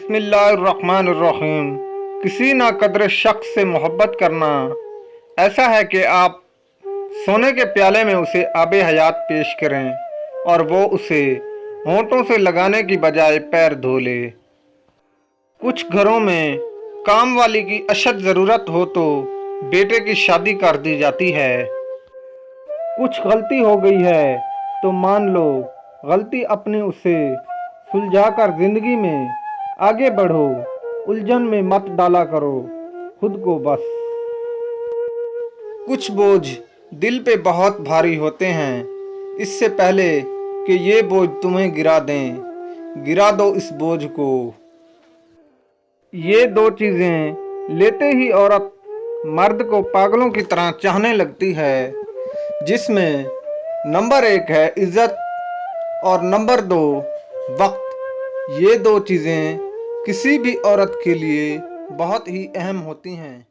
बिस्मिल्लाहिर्रहमानिर्रहीम। किसी ना कदर शख्स से मोहब्बत करना ऐसा है कि आप सोने के प्याले में उसे आबे हयात पेश करें और वो उसे होंठों से लगाने की बजाय पैर धो ले। कुछ घरों में काम वाली की अशद ज़रूरत हो तो बेटे की शादी कर दी जाती है। कुछ गलती हो गई है तो मान लो गलती अपनी उसे सुलझाकर जिंदगी में आगे बढ़ो। उलझन में मत डाला करो खुद को बस। कुछ बोझ दिल पे बहुत भारी होते हैं, इससे पहले कि ये बोझ तुम्हें गिरा दें, गिरा दो इस बोझ को। ये दो चीज़ें लेते ही औरत मर्द को पागलों की तरह चाहने लगती है, जिसमें नंबर 1 है इज्जत और नंबर 2 वक्त। ये दो चीज़ें किसी भी औरत के लिए बहुत ही अहम होती हैं।